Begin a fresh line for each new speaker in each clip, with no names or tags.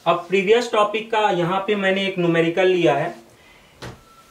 अब previous topic का यहाँ पे मैंने एक न्यूमेरिकल लिया है।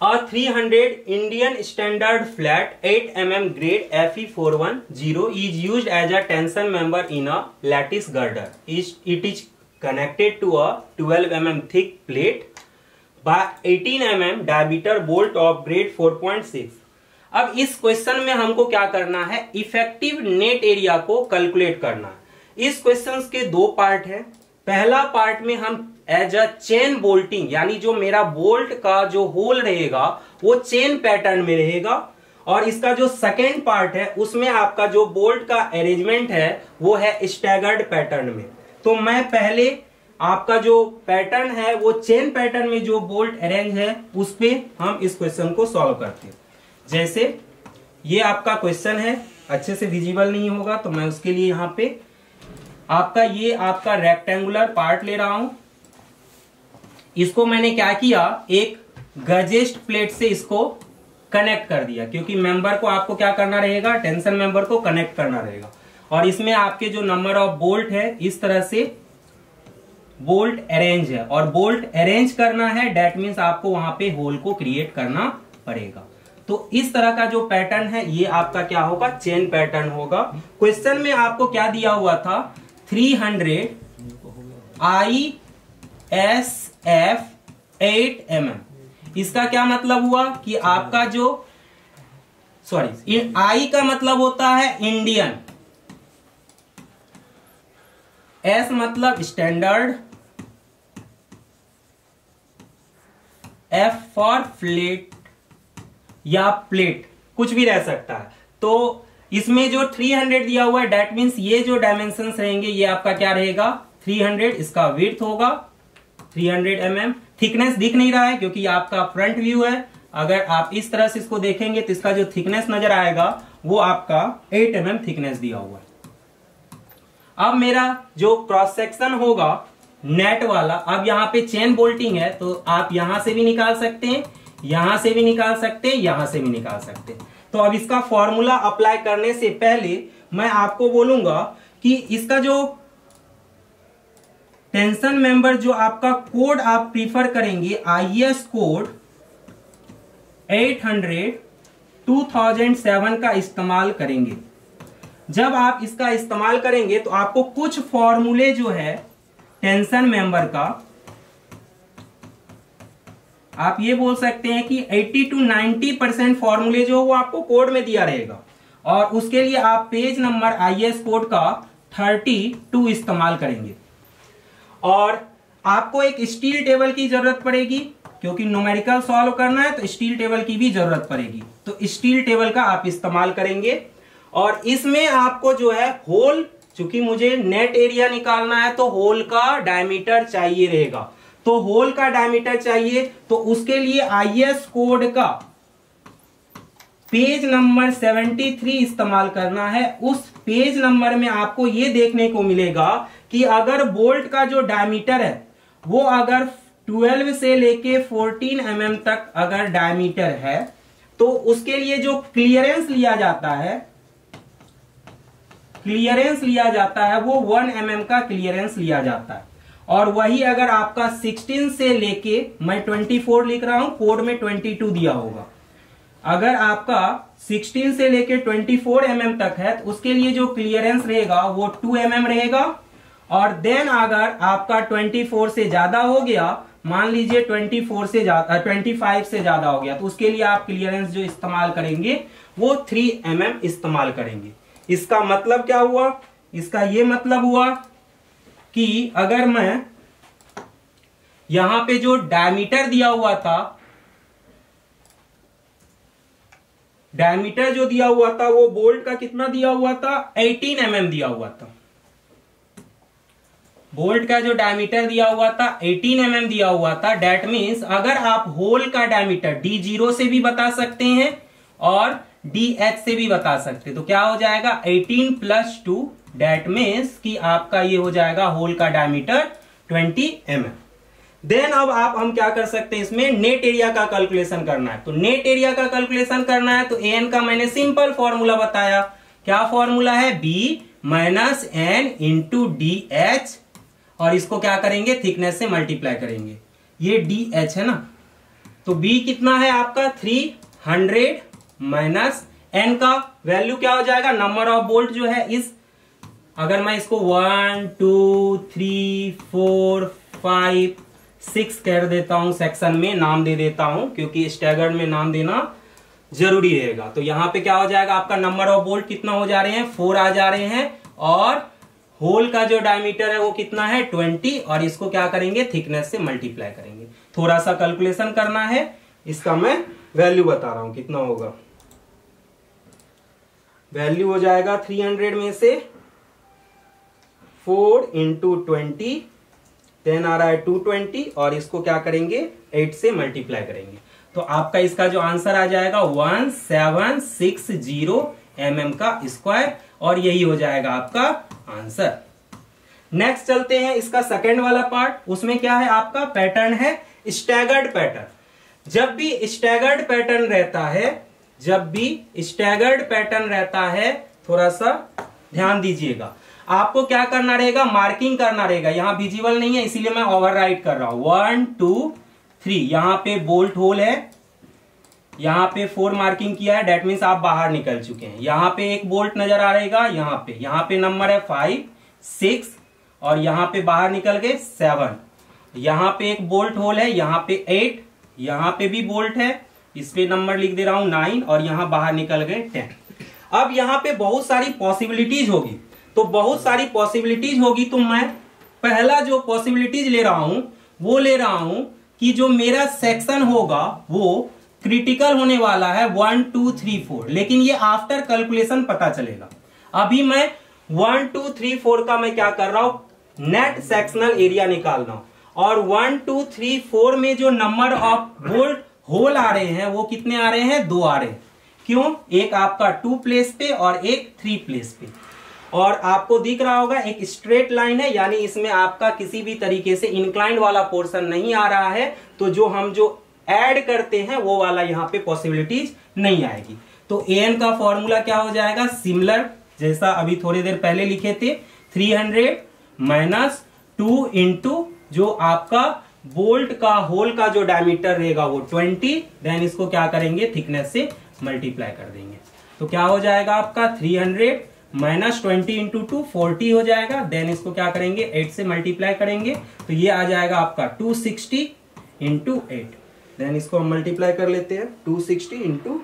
A 300 Indian standard flat 8 mm grade Fe410 is used as a tension member in a lattice girder. It is connected to a 12 mm thick plate by 18 mm diameter bolt of grade 4.6. अब इस question में हमको क्या करना है, effective net area को calculate करना है। इस क्वेश्चन के दो पार्ट है। पहला पार्ट में हम एज अ चेन बोल्टिंग, यानी जो मेरा बोल्ट का जो होल रहेगा वो चेन पैटर्न में रहेगा, और इसका जो सेकेंड पार्ट है उसमें आपका जो बोल्ट का अरेंजमेंट है वो है स्टैगर्ड पैटर्न में। तो मैं पहले आपका जो पैटर्न है वो चेन पैटर्न में जो बोल्ट अरेंज है उस पे हम इस क्वेश्चन को सॉल्व करते हैं। जैसे ये आपका क्वेश्चन है, अच्छे से विजिबल नहीं होगा तो मैं उसके लिए यहाँ पे ये आपका रेक्टेंगुलर पार्ट ले रहा हूं। इसको मैंने क्या किया, एक गजेस्ट प्लेट से इसको कनेक्ट कर दिया, क्योंकि मेंबर को आपको क्या करना रहेगा, टेंशन मेंबर को कनेक्ट करना रहेगा। और इसमें आपके जो नंबर ऑफ बोल्ट है इस तरह से बोल्ट अरेंज है, और बोल्ट अरेंज करना है डेट मीन्स आपको वहां पे होल को क्रिएट करना पड़ेगा। तो इस तरह का जो पैटर्न है ये आपका क्या होगा, चेन पैटर्न होगा। क्वेश्चन में आपको क्या दिया हुआ था, 300 ISF 8 mm। इसका क्या मतलब हुआ कि आपका जो I का मतलब होता है इंडियन, S मतलब स्टैंडर्ड, F फॉर फ्लेट या प्लेट, कुछ भी रह सकता है। तो इसमें जो 300 दिया हुआ है डेट मीन्स ये जो डायमेंशंस रहेंगे ये आपका क्या रहेगा, 300। इसका विड्थ होगा 300 mm। थिकनेस दिख नहीं रहा है क्योंकि ये आपका फ्रंट व्यू है। अगर आप इस तरह से इसको देखेंगे तो इसका जो थिकनेस नजर आएगा वो आपका 8 mm थिकनेस दिया हुआ है। अब मेरा जो क्रॉस सेक्शन होगा नेट वाला, अब यहाँ पे चेन बोल्टिंग है तो आप यहां से भी निकाल सकते हैं, यहां से भी निकाल सकते हैं, यहां से भी निकाल सकते हैं। तो अब इसका फॉर्मूला अप्लाई करने से पहले मैं आपको बोलूंगा कि इसका जो टेंशन मेंबर जो आपका कोड आप प्रीफर करेंगे, IS कोड 800 2007 का इस्तेमाल करेंगे। जब आप इसका इस्तेमाल करेंगे तो आपको कुछ फॉर्मूले जो है टेंशन मेंबर का, आप ये बोल सकते हैं कि 80 to 90% फॉर्मूले जो वो आपको कोड में दिया रहेगा, और उसके लिए आप पेज नंबर IS कोड का 32 इस्तेमाल करेंगे। और आपको एक स्टील टेबल की जरूरत पड़ेगी, क्योंकि न्यूमेरिकल सॉल्व करना है तो स्टील टेबल की भी जरूरत पड़ेगी। तो स्टील टेबल का आप इस्तेमाल करेंगे, और इसमें आपको जो है होल, चूंकि मुझे नेट एरिया निकालना है तो होल का डायमीटर चाहिए रहेगा। तो होल का डायमीटर चाहिए तो उसके लिए IS कोड का पेज नंबर 73 इस्तेमाल करना है। उस पेज नंबर में आपको यह देखने को मिलेगा कि अगर बोल्ट का जो डायमीटर है वो अगर 12 से लेके 14 mm तक अगर डायमीटर है तो उसके लिए जो क्लियरेंस लिया जाता है वो 1 mm का क्लियरेंस लिया जाता है। और वही अगर आपका 16 से लेके, मैं 24 लिख रहा हूं, कोड में 22 दिया होगा, अगर आपका 16 से लेके 24 mm तक है तो उसके लिए जो क्लियरेंस रहेगा वो 2 mm रहेगा। और देन अगर आपका 24 से ज्यादा हो गया, मान लीजिए 25 से ज्यादा हो गया, तो उसके लिए आप क्लियरेंस जो इस्तेमाल करेंगे वो 3 mm इस्तेमाल करेंगे। इसका मतलब क्या हुआ, इसका ये मतलब हुआ कि अगर मैं यहां पे जो डायमीटर दिया हुआ था, डायमीटर जो दिया हुआ था वो बोल्ट का कितना दिया हुआ था, 18 mm दिया हुआ था। बोल्ट का जो डायमीटर दिया हुआ था 18 mm दिया हुआ था। डेट मीन्स अगर आप होल का डायमीटर D0 से भी बता सकते हैं और DH से भी बता सकते हैं, तो क्या हो जाएगा 18 + 2, डेट मीन्स कि आपका ये हो जाएगा होल का डायमीटर 20 mm। देन अब हम क्या कर सकते हैं, इसमें नेट एरिया का कैलकुलेशन करना है। तो नेट एरिया का कैलकुलेशन करना है तो AN का मैंने सिंपल फॉर्मूला बताया। क्या फॉर्मूला है, B - N × DH और इसको क्या करेंगे, थिकनेस से मल्टीप्लाई करेंगे। ये DH है ना, तो B कितना है आपका 300 माइनस N का वैल्यू क्या हो जाएगा, नंबर ऑफ बोल्ट जो है इस, अगर मैं इसको 1 2 3 4 5 6 कर देता हूं, सेक्शन में नाम दे देता हूं क्योंकि स्टैगर्ड में नाम देना जरूरी रहेगा। तो यहां पे क्या हो जाएगा आपका, नंबर ऑफ बोल्ट कितना हो जा रहे हैं, 4 आ जा रहे हैं, और होल का जो डायमीटर है वो कितना है 20, और इसको क्या करेंगे, थिकनेस से मल्टीप्लाई करेंगे। थोड़ा सा कैलकुलेशन करना है, इसका मैं वैल्यू बता रहा हूं कितना होगा। वैल्यू हो जाएगा 300 में से 4 इंटू 20, देन आ रहा है 220, और इसको क्या करेंगे 8 से मल्टीप्लाई करेंगे। तो आपका इसका जो आंसर आ जाएगा 1760 mm का स्क्वायर, और यही हो जाएगा आपका आंसर। नेक्स्ट चलते हैं इसका सेकेंड वाला पार्ट। उसमें क्या है आपका पैटर्न है स्टैगर्ड पैटर्न। जब भी स्टैगर्ड पैटर्न रहता है, थोड़ा सा ध्यान दीजिएगा, आपको क्या करना रहेगा, मार्किंग करना रहेगा। यहां विजिबल नहीं है इसीलिए मैं ओवरराइट कर रहा हूं। 1 2 3 यहां पे बोल्ट होल है, यहां पे 4 मार्किंग किया है, डेट मीन्स आप बाहर निकल चुके हैं। यहां पे एक बोल्ट नजर आ रहेगा, यहां पे नंबर है 5 6, और यहां पे बाहर निकल गए 7। यहां पे एक बोल्ट होल है, यहां पे 8, यहां पे भी बोल्ट है, इस पे नंबर लिख दे रहा हूं 9, और यहां बाहर निकल गए 10। अब यहां पे बहुत सारी पॉसिबिलिटीज होगी, तो मैं पहला जो पॉसिबिलिटीज ले रहा हूं कि जो मेरा सेक्शन होगा वो क्रिटिकल होने वाला है 1 2 3 4, लेकिन ये आफ्टर कैलकुलेशन पता चलेगा। अभी मैं 1 2 3 4 का मैं क्या कर रहा हूं, नेट सेक्शनल एरिया निकाल रहा हूं, और 1 2 3 4 में जो नंबर ऑफ बोल्ट होल आ रहे हैं वो कितने आ रहे हैं, 2 आ रहे हैं। क्यों, एक आपका 2 प्लेस पे और एक 3 प्लेस पे, और आपको दिख रहा होगा एक स्ट्रेट लाइन है, यानी इसमें आपका किसी भी तरीके से इंक्लाइंड वाला पोर्शन नहीं आ रहा है, तो जो हम जो ऐड करते हैं वो वाला यहाँ पे पॉसिबिलिटीज नहीं आएगी। तो an का फॉर्मूला क्या हो जाएगा, सिमिलर जैसा अभी थोड़ी देर पहले लिखे थे, 300 माइनस 2 इंटू जो आपका बोल्ट का होल का जो डायमीटर रहेगा वो 20, देन इसको क्या करेंगे, थिकनेस से मल्टीप्लाई कर देंगे। तो क्या हो जाएगा आपका 300 माइनस 20 इंटू 2 40 हो जाएगा, देन इसको क्या करेंगे 8 से मल्टीप्लाई करेंगे, तो ये आ जाएगा आपका 260 इंटू 8, देन इसको हम मल्टीप्लाई कर लेते हैं 260 इंटू,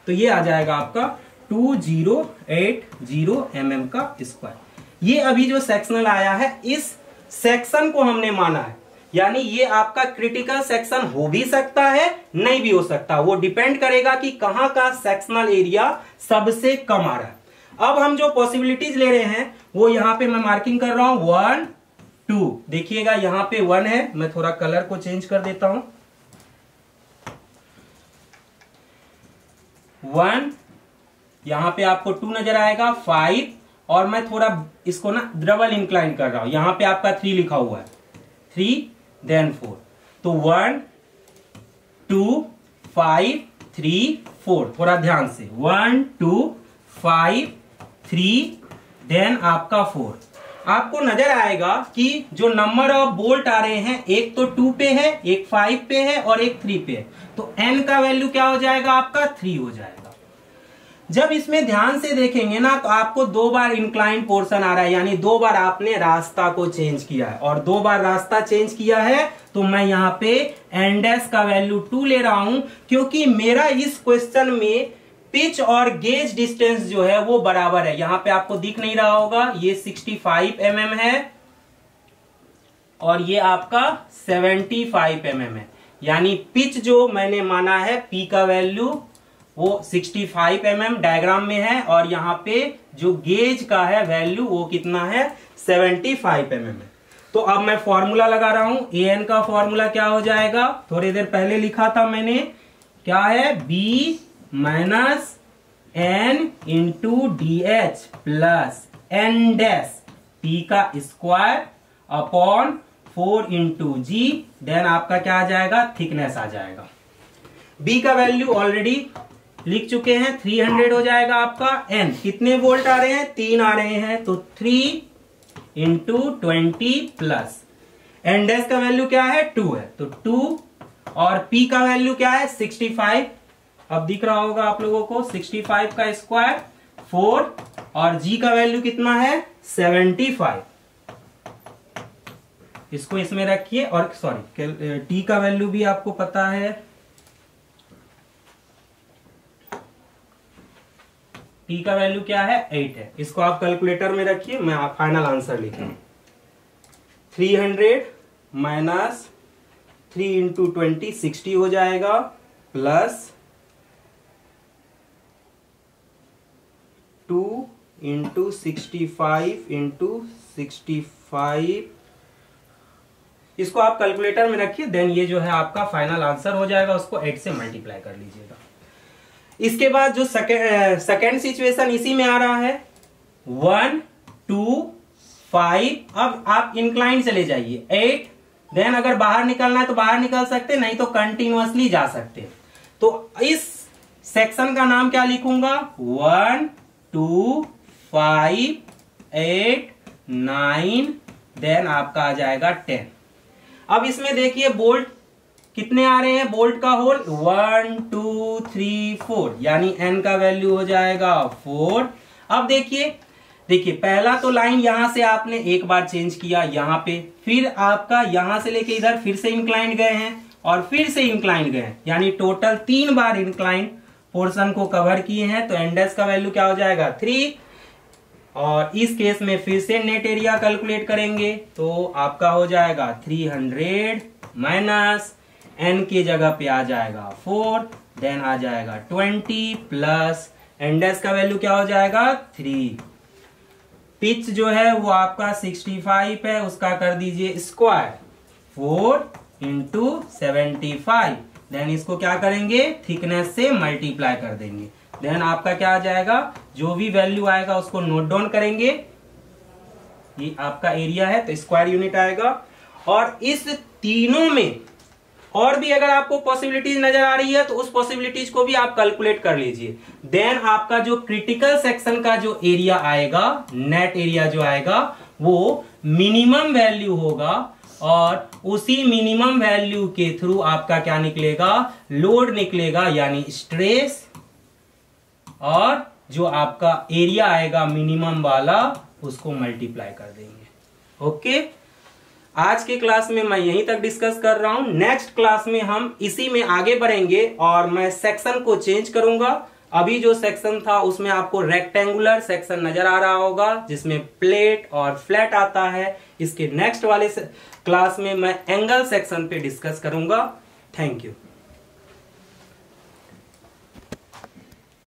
तो ये आ जाएगा आपका 2080 mm का स्क्वायर। ये अभी जो सेक्शनल आया है, इस सेक्शन को हमने माना है, यानी ये आपका क्रिटिकल सेक्शन हो भी सकता है, नहीं भी हो सकता, वो डिपेंड करेगा कि कहां का सेक्शनल एरिया सबसे कम आ रहा है। अब हम जो पॉसिबिलिटीज ले रहे हैं वो यहां पे मैं मार्किंग कर रहा हूं 1 2, देखिएगा यहां पे 1 है, मैं थोड़ा कलर को चेंज कर देता हूं, 1, यहां पे आपको 2 नजर आएगा, 5, और मैं थोड़ा इसको ना डबल इंक्लाइन कर रहा हूं, यहां पे आपका 3 लिखा हुआ है, 3 देन 4, तो 1 2 5 3 4, थोड़ा ध्यान से 1 2 5 3 देन आपका 4। आपको नजर आएगा कि जो नंबर ऑफ बोल्ट आ रहे हैं, एक तो 2 पे है, एक 5 पे है और एक 3 पे है, तो n का वैल्यू क्या हो जाएगा आपका 3 हो जाएगा। जब इसमें ध्यान से देखेंगे ना, तो आपको 2 बार इंक्लाइन पोर्शन आ रहा है, यानी 2 बार आपने रास्ता को चेंज किया है, और 2 बार रास्ता चेंज किया है, तो मैं यहाँ पे n डैश का वैल्यू 2 ले रहा हूं, क्योंकि मेरा इस क्वेश्चन में पिच और गेज डिस्टेंस जो है वो बराबर है। यहां पे आपको दिख नहीं रहा होगा, ये 65 mm है और ये आपका 75 mm है, यानी पिच जो मैंने माना है P का वैल्यू वो 65 mm डायग्राम में है, और यहाँ पे जो गेज का है वैल्यू वो कितना है 75 mm है। तो अब मैं फॉर्मूला लगा रहा हूं, an का फॉर्मूला क्या हो जाएगा, थोड़ी देर पहले लिखा था मैंने, क्या है b minus n into DH plus n dash P का square upon 4 into G, then आपका क्या आ जाएगा, थिकनेस आ जाएगा। B का वैल्यू ऑलरेडी लिख चुके हैं, 300 हो जाएगा आपका। n कितने वोल्ट आ रहे हैं, 3 आ रहे हैं, तो 3 इंटू 20 प्लस एन डैश का वैल्यू क्या है 2 है, तो 2 और पी का वैल्यू क्या है 65। अब दिख रहा होगा आप लोगों को 65 का स्क्वायर 4 और जी का वैल्यू कितना है 75। इसको इसमें रखिए और सॉरी टी का वैल्यू भी आपको पता है, टी का वैल्यू क्या है 8 है। इसको आप कैलकुलेटर में रखिए, मैं आप फाइनल आंसर लिख रहा हूं 300 माइनस 3 इंटू 20 60 हो जाएगा प्लस 2 इंटू 65 इंटू 65। इसको आप कैलकुलेटर में रखिए, देन ये जो है आपका फाइनल आंसर हो जाएगा, उसको 8 से मल्टीप्लाई कर लीजिएगा। इसके बाद जो सेकेंड सिचुएशन इसी में आ रहा है 1 2 5। अब आप इंक्लाइन चले जाइए 8, देन अगर बाहर निकलना है तो बाहर निकल सकते, नहीं तो कंटिन्यूअसली जा सकते। तो इस सेक्शन का नाम क्या लिखूंगा 1 2 5 8 9, देन आपका आ जाएगा 10। अब इसमें देखिए बोल्ट कितने आ रहे हैं, बोल्ट का होल 1 2 3 4, यानी n का वैल्यू हो जाएगा 4। अब देखिए पहला तो लाइन यहां से आपने एक बार चेंज किया यहां पे, फिर आपका यहां से लेके इधर फिर से इंक्लाइंड गए हैं और फिर से इंक्लाइंड गए हैं, यानी टोटल 3 बार इंक्लाइंड पोर्शन को कवर किए हैं। तो एन डैश का वैल्यू क्या हो जाएगा 3, और इस केस में फिर से नेट एरिया कैलकुलेट करेंगे तो आपका हो जाएगा 300 माइनस n की जगह पे आ जाएगा 4, देन आ जाएगा 20 प्लस एन डैश का वैल्यू क्या हो जाएगा 3। पिच जो है वो आपका 65 है, उसका कर दीजिए स्क्वायर 4 इंटू 75, देन इसको क्या करेंगे थिकनेस से मल्टीप्लाई कर देंगे, देन आपका क्या आ जाएगा, जो भी वैल्यू आएगा उसको नोट डाउन करेंगे। ये आपका एरिया है तो स्क्वायर यूनिट आएगा। और इस तीनों में और भी अगर आपको पॉसिबिलिटीज नजर आ रही है तो उस पॉसिबिलिटीज को भी आप कैलकुलेट कर लीजिए, देन आपका जो क्रिटिकल सेक्शन का जो एरिया आएगा, नेट एरिया जो आएगा वो मिनिमम वैल्यू होगा, और उसी मिनिमम वैल्यू के थ्रू आपका क्या निकलेगा, लोड निकलेगा, यानी स्ट्रेस, और जो आपका एरिया आएगा मिनिमम वाला उसको मल्टीप्लाई कर देंगे। ओके, आज के क्लास में मैं यहीं तक डिस्कस कर रहा हूं। नेक्स्ट क्लास में हम इसी में आगे बढ़ेंगे और मैं सेक्शन को चेंज करूंगा। अभी जो सेक्शन था उसमें आपको रेक्टेंगुलर सेक्शन नजर आ रहा होगा जिसमें प्लेट और फ्लैट आता है। इसके नेक्स्ट वाले क्लास में मैं एंगल सेक्शन पे डिस्कस करूंगा। Thank you.